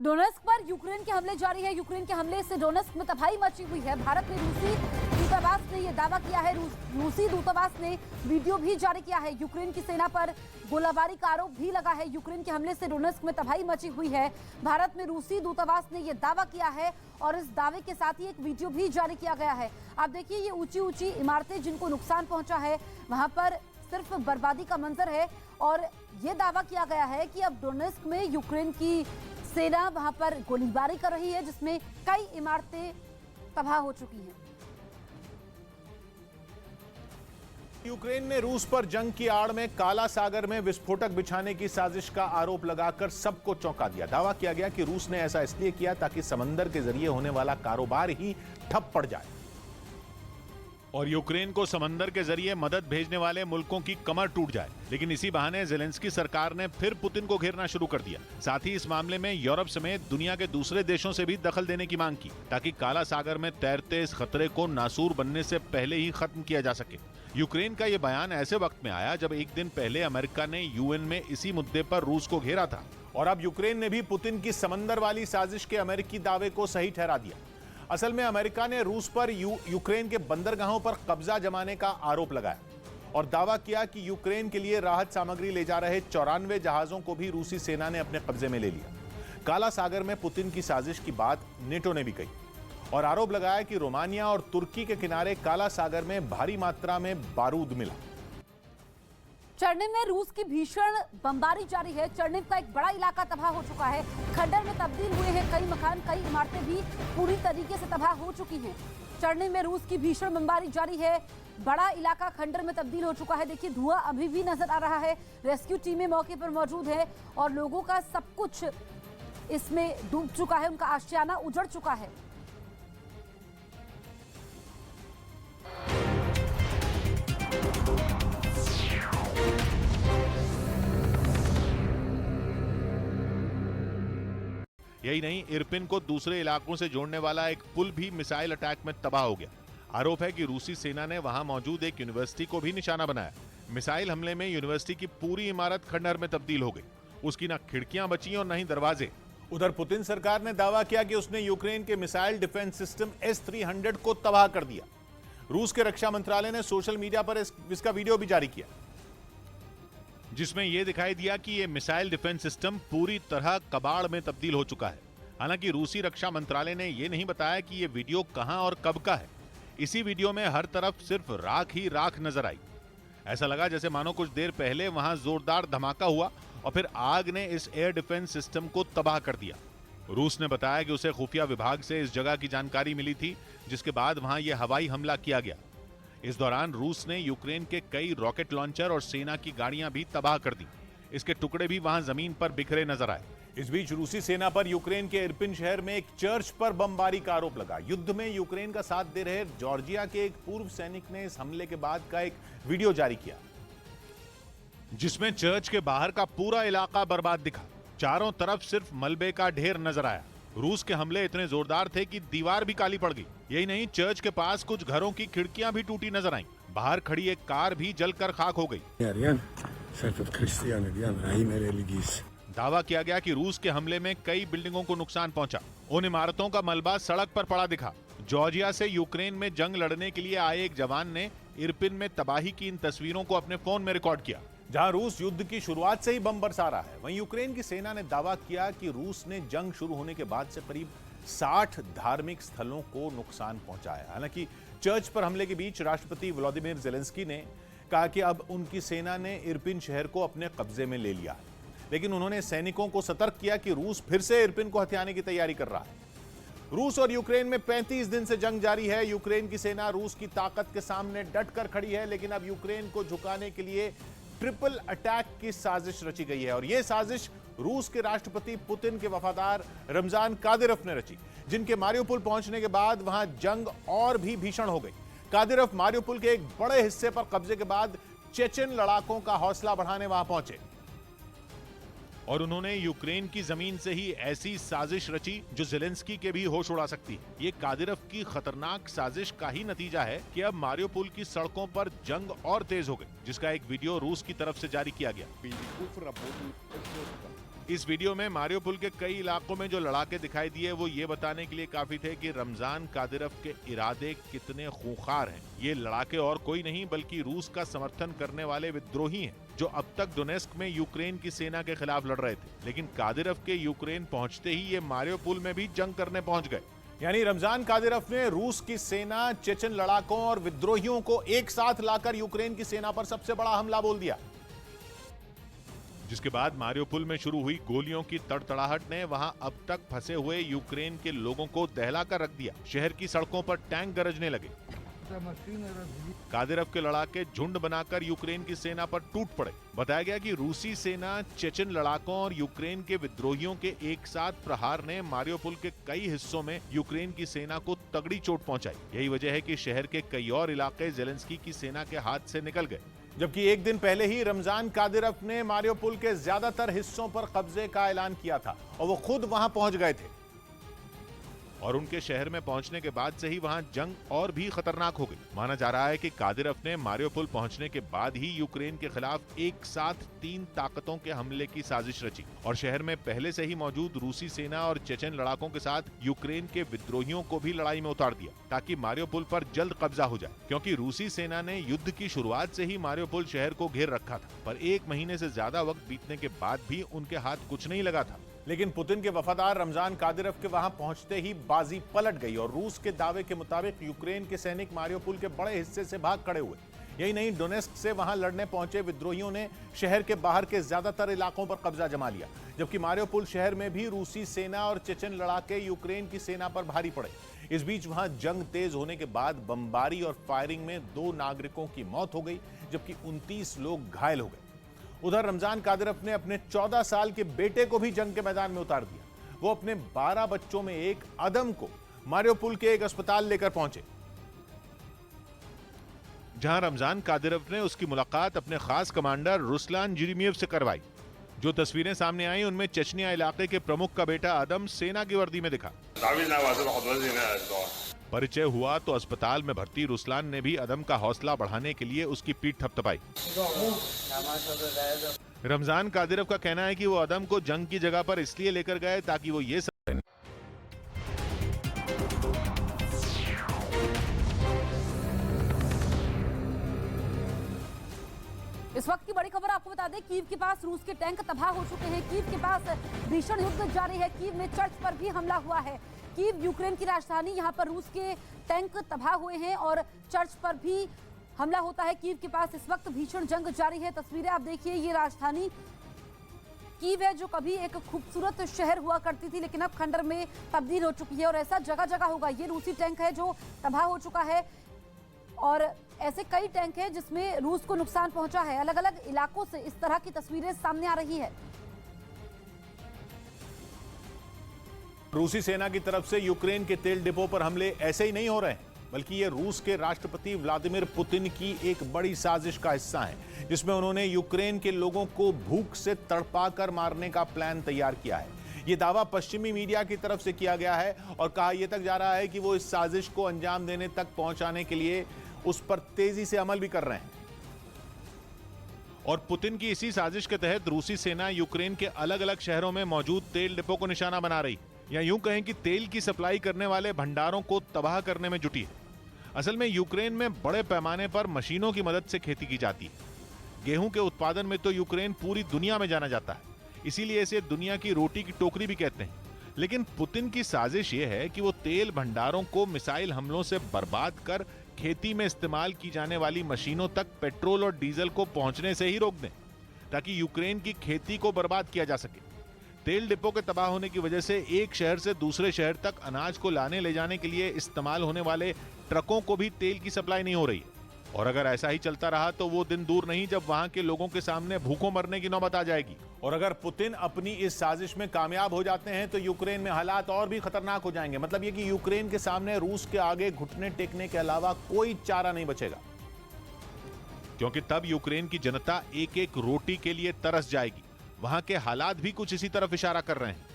Donetsk पर Ukraine के हमले जारी है। यूक्रेन के हमले से डोनेस्क में तबाही मची हुई है। भारत में रूसी दूतावास ने यह दावा किया है। रूसी दूतावास ने वीडियो भी जारी किया है। यूक्रेन की सेना पर गोलाबारी का आरोप भी लगा है। यूक्रेन के हमले से डोनेस्क में तबाही मची हुई है। भारत में रूसी दूतावास ने यह दावा किया है और इस दावे के साथ ही एक वीडियो भी जारी किया गया है। आप देखिए, ये ऊंची ऊंची इमारतें जिनको नुकसान पहुंचा है, वहां पर सिर्फ बर्बादी का मंजर है और ये दावा किया गया है कि अब डोनेस्क में यूक्रेन की सेना वहां पर गोलीबारी कर रही है, जिसमें कई इमारतें तबाह हो चुकी हैं। यूक्रेन ने रूस पर जंग की आड़ में काला सागर में विस्फोटक बिछाने की साजिश का आरोप लगाकर सबको चौंका दिया। दावा किया गया कि रूस ने ऐसा इसलिए किया ताकि समंदर के जरिए होने वाला कारोबार ही ठप पड़ जाए और यूक्रेन को समंदर के जरिए मदद भेजने वाले मुल्कों की कमर टूट जाए। लेकिन इसी बहाने ज़ेलेंस्की सरकार ने फिर पुतिन को घेरना शुरू कर दिया। साथ ही इस मामले में यूरोप समेत दुनिया के दूसरे देशों से भी दखल देने की मांग की ताकि काला सागर में तैरते इस खतरे को नासूर बनने से पहले ही खत्म किया जा सके। यूक्रेन का ये बयान ऐसे वक्त में आया जब एक दिन पहले अमेरिका ने यूएन में इसी मुद्दे पर रूस को घेरा था और अब यूक्रेन ने भी पुतिन की समंदर वाली साजिश के अमेरिकी दावे को सही ठहरा दिया। असल में अमेरिका ने रूस पर यूक्रेन के बंदरगाहों पर कब्जा जमाने का आरोप लगाया और दावा किया कि यूक्रेन के लिए राहत सामग्री ले जा रहे 94 जहाजों को भी रूसी सेना ने अपने कब्जे में ले लिया। काला सागर में पुतिन की साजिश की बात नेटो ने भी कही और आरोप लगाया कि रोमानिया और तुर्की के किनारे काला सागर में भारी मात्रा में बारूद मिला। चर्निव में रूस की भीषण बमबारी जारी है। चर्निव का एक बड़ा इलाका तबाह हो चुका है, खंडर में तब्दील हुए हैं कई मकान, कई इमारतें भी पूरी तरीके से तबाह हो चुकी हैं। चर्निव में रूस की भीषण बमबारी जारी है, बड़ा इलाका खंडर में तब्दील हो चुका है। देखिए, धुआं अभी भी नजर आ रहा है। रेस्क्यू टीमें मौके पर मौजूद है और लोगों का सब कुछ इसमें डूब चुका है, उनका आशियाना उजड़ चुका है। यही नहीं, इरपिन को दूसरे इलाकों से जोड़ने वाला एक पुल भी मिसाइल अटैक में तबाह हो गया। आरोप है कि रूसी सेना ने वहां मौजूद एक यूनिवर्सिटी को भी निशाना बनाया। मिसाइल हमले में यूनिवर्सिटी की पूरी इमारत खंडहर में तब्दील हो गई। उसकी न खिड़कियां बची और न ही दरवाजे। उधर पुतिन सरकार ने दावा किया कि उसने यूक्रेन के मिसाइल डिफेंस सिस्टम S-300 को तबाह कर दिया। रूस के रक्षा मंत्रालय ने सोशल मीडिया पर इसका वीडियो भी जारी किया, जिसमें यह दिखाई दिया कि यह मिसाइल डिफेंस सिस्टम पूरी तरह कबाड़ में तब्दील हो चुका है। हालांकि रूसी रक्षा मंत्रालय ने यह नहीं बताया कि यह वीडियो कहां और कब का है। इसी वीडियो में हर तरफ सिर्फ राख ही राख नजर आई। ऐसा लगा जैसे मानो कुछ देर पहले वहां जोरदार धमाका हुआ और फिर आग ने इस एयर डिफेंस सिस्टम को तबाह कर दिया। रूस ने बताया कि उसे खुफिया विभाग से इस जगह की जानकारी मिली थी, जिसके बाद वहां यह हवाई हमला किया गया। इस दौरान रूस ने यूक्रेन के कई रॉकेट लॉन्चर और सेना की गाड़ियां भी तबाह कर दी। इसके टुकड़े भी वहां जमीन पर बिखरे नजर आए। इस बीच रूसी सेना पर यूक्रेन के इरपिन शहर में एक चर्च पर बमबारी का आरोप लगा। युद्ध में यूक्रेन का साथ दे रहे जॉर्जिया के एक पूर्व सैनिक ने इस हमले के बाद का एक वीडियो जारी किया, जिसमें चर्च के बाहर का पूरा इलाका बर्बाद दिखा। चारों तरफ सिर्फ मलबे का ढेर नजर आया। रूस के हमले इतने जोरदार थे कि दीवार भी काली पड़ गई। यही नहीं, चर्च के पास कुछ घरों की खिड़कियां भी टूटी नजर आईं। बाहर खड़ी एक कार भी जलकर खाक हो गई। दावा किया गया कि रूस के हमले में कई बिल्डिंगों को नुकसान पहुंचा। उन इमारतों का मलबा सड़क पर पड़ा दिखा। जॉर्जिया से यूक्रेन में जंग लड़ने के लिए आए एक जवान ने इरपिन में तबाही की इन तस्वीरों को अपने फोन में रिकॉर्ड किया। जहां रूस युद्ध की शुरुआत से ही बम बरसा रहा है, वहीं यूक्रेन की सेना ने दावा किया कि रूस ने जंग शुरू होने के बाद से करीब 60 धार्मिक स्थलों को नुकसान पहुंचाया। हालांकि चर्च पर हमले के बीच राष्ट्रपति व्लादिमीर ज़ेलेंस्की ने कहा कि अब उनकी सेना ने इरपिन शहर को अपने कब्जे में ले लिया है, लेकिन उन्होंने सैनिकों को सतर्क किया कि रूस फिर से इरपिन को हथियाने की तैयारी कर रहा है। रूस और यूक्रेन में 35 दिन से जंग जारी है। यूक्रेन की सेना रूस की ताकत के सामने डट कर खड़ी है, लेकिन अब यूक्रेन को झुकाने के लिए ट्रिपल अटैक की साजिश रची गई है और यह साजिश रूस के राष्ट्रपति पुतिन के वफादार रमजान कादिरोव ने रची, जिनके मारियोपुल पहुंचने के बाद वहां जंग और भी भीषण हो गई। कादिरोव मारियोपुल के एक बड़े हिस्से पर कब्जे के बाद चेचेन लड़ाकों का हौसला बढ़ाने वहां पहुंचे और उन्होंने यूक्रेन की जमीन से ही ऐसी साजिश रची जो ज़ेलेंस्की के भी होश उड़ा सकती है। ये कादिरोव की खतरनाक साजिश का ही नतीजा है कि अब मारियोपुल की सड़कों पर जंग और तेज हो गई, जिसका एक वीडियो रूस की तरफ से जारी किया गया। इस वीडियो में मारियोपोल के कई इलाकों में जो लड़ाके दिखाई दिए वो ये बताने के लिए काफी थे कि रमजान कादिरोव के इरादे कितने खूंखार हैं। ये लड़ाके और कोई नहीं बल्कि रूस का समर्थन करने वाले विद्रोही हैं जो अब तक डोनेस्क में यूक्रेन की सेना के खिलाफ लड़ रहे थे, लेकिन कादिरोव के यूक्रेन पहुंचते ही ये मारियोपोल में भी जंग करने पहुंच गए। यानी रमजान कादिरोव ने रूस की सेना, चेचन लड़ाकों और विद्रोहियों को एक साथ लाकर यूक्रेन की सेना पर सबसे बड़ा हमला बोल दिया, जिसके बाद मारियोपोल में शुरू हुई गोलियों की तड़तड़ाहट ने वहां अब तक फंसे हुए यूक्रेन के लोगों को दहलाकर रख दिया। शहर की सड़कों पर टैंक गरजने लगे। कादिरोव के लड़ाके झुंड बनाकर यूक्रेन की सेना पर टूट पड़े। बताया गया कि रूसी सेना, चेचन लड़ाकों और यूक्रेन के विद्रोहियों के एक साथ प्रहार ने मारियोपोल के कई हिस्सों में यूक्रेन की सेना को तगड़ी चोट पहुंचाई। यही वजह है कि शहर के कई और इलाके जेलेंस्की की सेना के हाथ से निकल गए। जबकि एक दिन पहले ही रमजान कादिरोव ने मारियोपोल के ज्यादातर हिस्सों पर कब्जे का ऐलान किया था और वो खुद वहां पहुंच गए थे। और उनके शहर में पहुंचने के बाद से ही वहां जंग और भी खतरनाक हो गई। माना जा रहा है कि कादिरोव ने मारियोपोल पहुंचने के बाद ही यूक्रेन के खिलाफ एक साथ 3 ताकतों के हमले की साजिश रची और शहर में पहले से ही मौजूद रूसी सेना और चेचन लड़ाकों के साथ यूक्रेन के विद्रोहियों को भी लड़ाई में उतार दिया ताकि मारियोपोल पर जल्द कब्जा हो जाए, क्योंकि रूसी सेना ने युद्ध की शुरुआत से ही मारियोपोल शहर को घेर रखा था, पर 1 महीने से ज्यादा वक्त बीतने के बाद भी उनके हाथ कुछ नहीं लगा था। लेकिन पुतिन के वफादार रमजान कादिरोव के वहां पहुंचते ही बाजी पलट गई और रूस के दावे के मुताबिक यूक्रेन के सैनिक मारियोपोल के बड़े हिस्से से भाग खड़े हुए। यही नहीं, डोनेस्क से वहां लड़ने पहुंचे विद्रोहियों ने शहर के बाहर के ज्यादातर इलाकों पर कब्जा जमा लिया, जबकि मारियोपोल शहर में भी रूसी सेना और चेचन लड़ाके यूक्रेन की सेना पर भारी पड़े। इस बीच वहां जंग तेज होने के बाद बमबारी और फायरिंग में 2 नागरिकों की मौत हो गई, जबकि 29 लोग घायल हो गए। उधर रमजान कादिरोव ने अपने 14 साल के बेटे को भी जंग के मैदान में उतार दिया। वो अपने 12 बच्चों में एक अदम को मारियोपोल के एक अस्पताल लेकर पहुंचे, जहां रमजान कादिरोव ने उसकी मुलाकात अपने खास कमांडर रुस्लान जिरीमियव से करवाई। जो तस्वीरें सामने आई उनमें चेचनिया इलाके के प्रमुख का बेटा अदम सेना की वर्दी में दिखा। परिचय हुआ तो अस्पताल में भर्ती रुस्लान ने भी अदम का हौसला बढ़ाने के लिए उसकी पीठ थपथपाई। रमजान कादिरोव का कहना है कि वो अदम को जंग की जगह पर इसलिए लेकर गए ताकि वो ये इस वक्त की बड़ी खबर आपको बता दें, कीव के पास रूस के टैंक तबाह हो चुके हैं। कीव के पास भीषण युद्ध जारी है। कीव में चर्च पर भी हमला हुआ है। कीव यूक्रेन की राजधानी, यहाँ पर रूस के टैंक तबाह हुए हैं और चर्च पर भी हमला होता है। कीव के पास इस वक्त भीषण जंग जारी है। तस्वीरें आप देखिए, ये राजधानी कीव है जो कभी एक खूबसूरत शहर हुआ करती थी, लेकिन अब खंडर में तब्दील हो चुकी है और ऐसा जगह जगह होगा। ये रूसी टैंक है जो तबाह हो चुका है और ऐसे कई टैंक हैं जिसमें रूस को नुकसान पहुंचा है। अलग अलग इलाकों से इस तरह की तस्वीरें सामने आ रही है। रूसी सेना की तरफ से यूक्रेन के तेल डिपो पर हमले ऐसे ही नहीं हो रहे हैं, बल्कि ये रूस के राष्ट्रपति व्लादिमीर पुतिन की एक बड़ी साजिश का हिस्सा है, जिसमें उन्होंने यूक्रेन के लोगों को भूख से तड़पाकर मारने का प्लान तैयार किया है। ये दावा पश्चिमी मीडिया की तरफ से किया गया है और कहा यह तक जा रहा है कि वो इस साजिश को अंजाम देने तक पहुंचाने के लिए उस पर तेजी से अमल भी कर रहे हैं। और पुतिन की इसी साजिश के तहत रूसी सेना यूक्रेन के अलग अलग शहरों में मौजूद तेल डिपो को निशाना बना रही, या यूं कहें कि तेल की सप्लाई करने वाले भंडारों को तबाह करने में जुटी है। असल में यूक्रेन में बड़े पैमाने पर मशीनों की मदद से खेती की जाती है। गेहूं के उत्पादन में तो यूक्रेन पूरी दुनिया में जाना जाता है, इसीलिए इसे दुनिया की रोटी की टोकरी भी कहते हैं। लेकिन पुतिन की साजिश यह है कि वो तेल भंडारों को मिसाइल हमलों से बर्बाद कर खेती में इस्तेमाल की जाने वाली मशीनों तक पेट्रोल और डीजल को पहुंचने से ही रोक दें, ताकि यूक्रेन की खेती को बर्बाद किया जा सके। तेल डिपो के तबाह होने की वजह से एक शहर से दूसरे शहर तक अनाज को लाने ले जाने के लिए इस्तेमाल होने वाले ट्रकों को भी तेल की सप्लाई नहीं हो रही है। और अगर ऐसा ही चलता रहा तो वो दिन दूर नहीं जब वहां के लोगों के सामने भूखों मरने की नौबत आ जाएगी। और अगर पुतिन अपनी इस साजिश में कामयाब हो जाते हैं तो यूक्रेन में हालात और भी खतरनाक हो जाएंगे। मतलब ये कि यूक्रेन के सामने रूस के आगे घुटने टेकने के अलावा कोई चारा नहीं बचेगा, क्योंकि तब यूक्रेन की जनता एक एक रोटी के लिए तरस जाएगी। वहां के हालात भी कुछ इसी तरफ इशारा कर रहे हैं।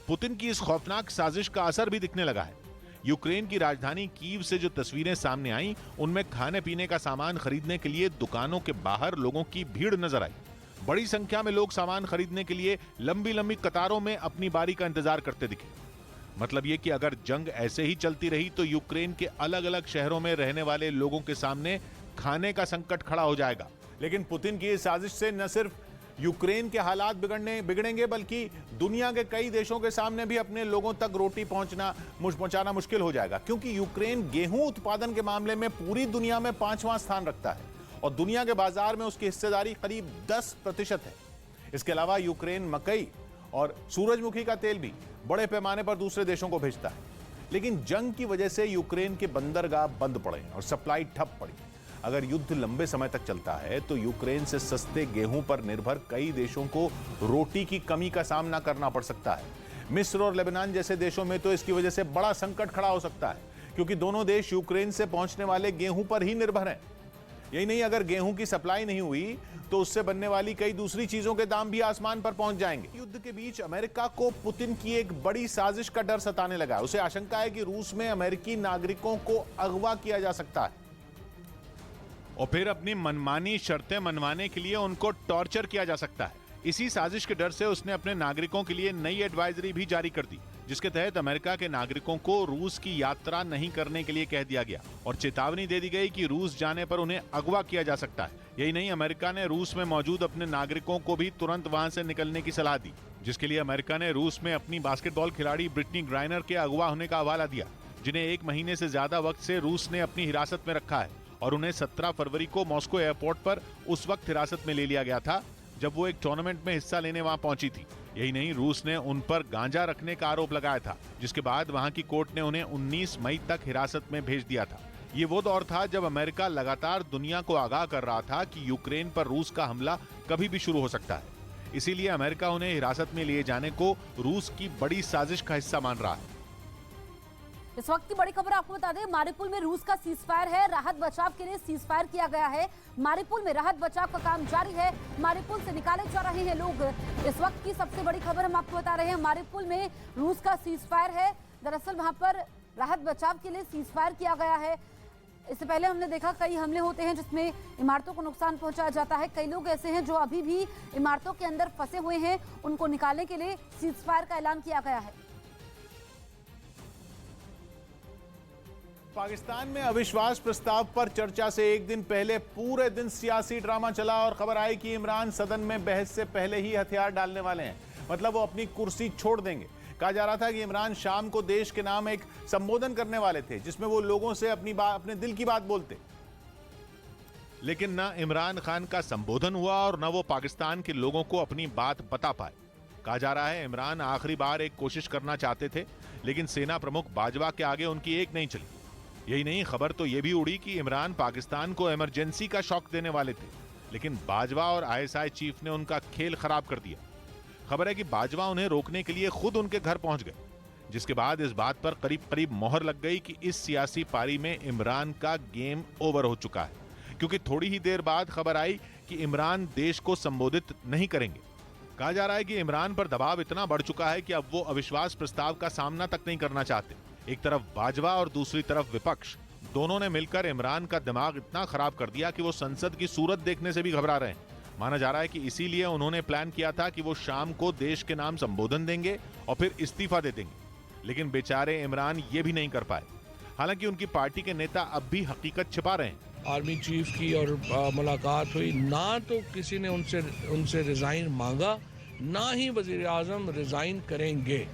पुतिन की इस खौफनाक साजिश का असर भी दिखने लगा है। यूक्रेन की राजधानी कीव से जो तस्वीरें सामने आई, उनमें खाने पीने का सामान खरीदने के लिए दुकानों के बाहर लोगों की भीड़ नजर आई। बड़ी संख्या में लोग सामान खरीदने के लिए लंबी लंबी कतारों में अपनी बारी का इंतजार करते दिखे। मतलब ये कि अगर जंग ऐसे ही चलती रही तो यूक्रेन के अलग अलग शहरों में रहने वाले लोगों के सामने खाने का संकट खड़ा हो जाएगा। लेकिन पुतिन की इस साजिश से न सिर्फ यूक्रेन के हालात बिगड़ेंगे बल्कि दुनिया के कई देशों के सामने भी अपने लोगों तक रोटी पहुंचाना मुश्किल हो जाएगा, क्योंकि यूक्रेन गेहूं उत्पादन के मामले में पूरी दुनिया में 5वां स्थान रखता है और दुनिया के बाजार में उसकी हिस्सेदारी करीब 10% है। इसके अलावा यूक्रेन मकई और सूरजमुखी का तेल भी बड़े पैमाने पर दूसरे देशों को भेजता है। लेकिन जंग की वजह से यूक्रेन के बंदरगाह बंद पड़े और सप्लाई ठप पड़ी। अगर युद्ध लंबे समय तक चलता है तो यूक्रेन से सस्ते गेहूं पर निर्भर कई देशों को रोटी की कमी का सामना करना पड़ सकता है। मिस्र और लेबनान जैसे देशों में तो इसकी वजह से बड़ा संकट खड़ा हो सकता है, क्योंकि दोनों देश यूक्रेन से पहुंचने वाले गेहूं पर ही निर्भर हैं। यही नहीं, अगर गेहूं की सप्लाई नहीं हुई तो उससे बनने वाली कई दूसरी चीजों के दाम भी आसमान पर पहुंच जाएंगे। युद्ध के बीच अमेरिका को पुतिन की एक बड़ी साजिश का डर सताने लगा है। उसे आशंका है कि रूस में अमेरिकी नागरिकों को अगवा किया जा सकता है और फिर अपनी मनमानी शर्तें मनवाने के लिए उनको टॉर्चर किया जा सकता है। इसी साजिश के डर से उसने अपने नागरिकों के लिए नई एडवाइजरी भी जारी कर दी, जिसके तहत अमेरिका के नागरिकों को रूस की यात्रा नहीं करने के लिए कह दिया गया और चेतावनी दे दी गई कि रूस जाने पर उन्हें अगवा किया जा सकता है। यही नहीं, अमेरिका ने रूस में मौजूद अपने नागरिकों को भी तुरंत वहां से निकलने की सलाह दी, जिसके लिए अमेरिका ने रूस में अपनी बास्केटबॉल खिलाड़ी ब्रिटनी ग्राइनर के अगवा होने का हवाला दिया, जिन्हें 1 महीने से ज्यादा वक्त से रूस ने अपनी हिरासत में रखा है और उन्हें 17 फरवरी को मॉस्को एयरपोर्ट पर उस वक्त हिरासत में ले लिया गया था जब वो एक टूर्नामेंट में हिस्सा लेने वहां पहुंची थी। यही नहीं, रूस ने उन पर गांजा रखने का आरोप लगाया था, जिसके बाद वहां की कोर्ट ने उन्हें 19 मई तक हिरासत में भेज दिया था। ये वो दौर था जब अमेरिका लगातार दुनिया को आगाह कर रहा था कि यूक्रेन पर रूस का हमला कभी भी शुरू हो सकता है। इसीलिए अमेरिका उन्हें हिरासत में लिए जाने को रूस की बड़ी साजिश का हिस्सा मान रहा है। इस वक्त की बड़ी खबर आपको बता दें, मारिपुल में रूस का सीजफायर है। राहत बचाव के लिए सीजफायर किया गया है। मारिपुल में राहत बचाव का काम जारी है। मारिपुल से निकाले जा रहे हैं लोग। इस वक्त की सबसे बड़ी खबर हम आपको बता रहे हैं, मारिपुल में रूस का सीजफायर है। दरअसल वहां पर राहत बचाव के लिए सीजफायर किया गया है। इससे पहले हमने देखा कई हमले होते हैं जिसमें इमारतों को नुकसान पहुंचाया जाता है। कई लोग ऐसे हैं जो अभी भी इमारतों के अंदर फंसे हुए हैं, उनको निकालने के लिए सीजफायर का ऐलान किया गया है। पाकिस्तान में अविश्वास प्रस्ताव पर चर्चा से एक दिन पहले पूरे दिन सियासी ड्रामा चला और खबर आई कि इमरान सदन में बहस से पहले ही हथियार डालने वाले हैं। मतलब वो अपनी कुर्सी छोड़ देंगे। कहा जा रहा था कि इमरान शाम को देश के नाम एक संबोधन करने वाले थे, जिसमें वो लोगों से अपने दिल की बात बोलते। लेकिन ना इमरान खान का संबोधन हुआ और न वो पाकिस्तान के लोगों को अपनी बात बता पाए। कहा जा रहा है इमरान आखिरी बार एक कोशिश करना चाहते थे, लेकिन सेना प्रमुख बाजवा के आगे उनकी एक नहीं चली। यही नहीं, खबर तो यह भी उड़ी कि इमरान पाकिस्तान को इमरजेंसी का शॉक देने वाले थे, लेकिन बाजवा और आईएसआई चीफ ने उनका खेल खराब कर दिया। खबर है कि बाजवा उन्हें रोकने के लिए खुद उनके घर पहुंच गए, जिसके बाद इस बात पर करीब करीब मोहर लग गई कि इस सियासी पारी में इमरान का गेम ओवर हो चुका है, क्योंकि थोड़ी ही देर बाद खबर आई कि इमरान देश को संबोधित नहीं करेंगे। कहा जा रहा है कि इमरान पर दबाव इतना बढ़ चुका है कि अब वो अविश्वास प्रस्ताव का सामना तक नहीं करना चाहते। एक तरफ बाजवा और दूसरी तरफ विपक्ष, दोनों ने मिलकर इमरान का दिमाग इतना खराब कर दिया कि वो संसद की सूरत देखने से भी घबरा रहे हैं। माना जा रहा है कि इसीलिए उन्होंने प्लान किया था कि वो शाम को देश के नाम संबोधन देंगे और फिर इस्तीफा दे देंगे, लेकिन बेचारे इमरान ये भी नहीं कर पाए। हालांकि उनकी पार्टी के नेता अब भी हकीकत छिपा रहे हैं। आर्मी चीफ की और मुलाकात हुई, ना तो किसी ने उनसे रिजाइन मांगा, ना ही वजीर आजम रिजाइन करेंगे।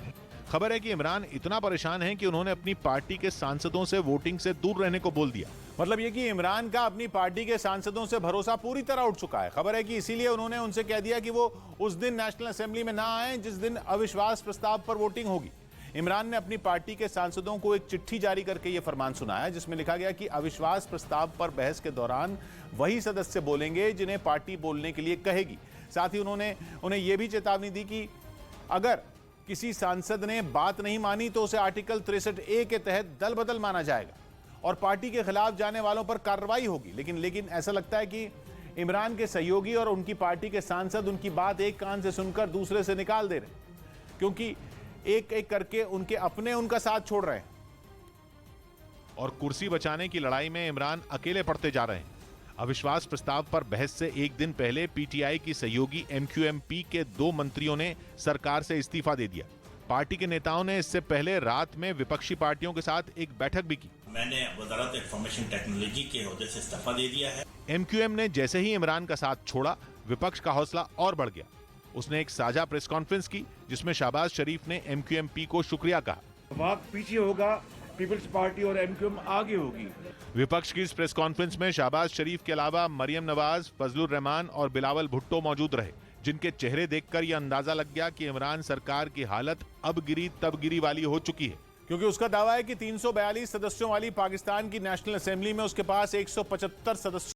खबर है कि इमरान इतना परेशान है कि उन्होंने अपनी पार्टी के सांसदों से वोटिंग से दूर रहने को बोल दिया। मतलब ये कि इमरान का अपनी पार्टी के सांसदों से भरोसा पूरी तरह उठ चुका है। खबर है कि इसीलिए उन्होंने उनसे कह दिया कि वो उस दिन नेशनल असेंबली में ना आए जिस दिन अविश्वास प्रस्ताव पर वोटिंग होगी। इमरान ने अपनी पार्टी के सांसदों को एक चिट्ठी जारी करके ये फरमान सुनाया, जिसमें लिखा गया कि अविश्वास प्रस्ताव पर बहस के दौरान वही सदस्य बोलेंगे जिन्हें पार्टी बोलने के लिए कहेगी। साथ ही उन्होंने उन्हें यह भी चेतावनी दी कि अगर किसी सांसद ने बात नहीं मानी तो उसे आर्टिकल 63A के तहत दल बदल माना जाएगा और पार्टी के खिलाफ जाने वालों पर कार्रवाई होगी। लेकिन ऐसा लगता है कि इमरान के सहयोगी और उनकी पार्टी के सांसद उनकी बात एक कान से सुनकर दूसरे से निकाल दे रहे, क्योंकि एक एक करके उनके अपने उनका साथ छोड़ रहे हैं और कुर्सी बचाने की लड़ाई में इमरान अकेले पड़ते जा रहे हैं। अविश्वास प्रस्ताव पर बहस से एक दिन पहले पीटीआई की सहयोगी एमक्यूएम-पी के 2 मंत्रियों ने सरकार से इस्तीफा दे दिया। पार्टी के नेताओं ने इससे पहले रात में विपक्षी पार्टियों के साथ एक बैठक भी की। मैंने वजारत इंफॉर्मेशन टेक्नोलॉजी के ओहदे से इस्तीफा दे दिया है। एमक्यूएम ने जैसे ही इमरान का साथ छोड़ा, विपक्ष का हौसला और बढ़ गया। उसने एक साझा प्रेस कॉन्फ्रेंस की जिसमें शहबाज शरीफ ने एमक्यूएम-पी को शुक्रिया कहा। वक्त पीछे होगा, पीपल्स पार्टी और एमक्यूएम आगे होगी। विपक्ष की इस प्रेस कॉन्फ्रेंस में शहबाज शरीफ के अलावा मरियम नवाज, फजलुर रहमान और बिलावल भुट्टो मौजूद रहे, जिनके चेहरे देखकर यह अंदाजा लग गया कि इमरान सरकार की हालत अब गिरी तब गिरी वाली हो चुकी है। क्योंकि उसका दावा है कि 342 सदस्यों वाली पाकिस्तान की नेशनल असेंबली में उसके पास 175 सदस्य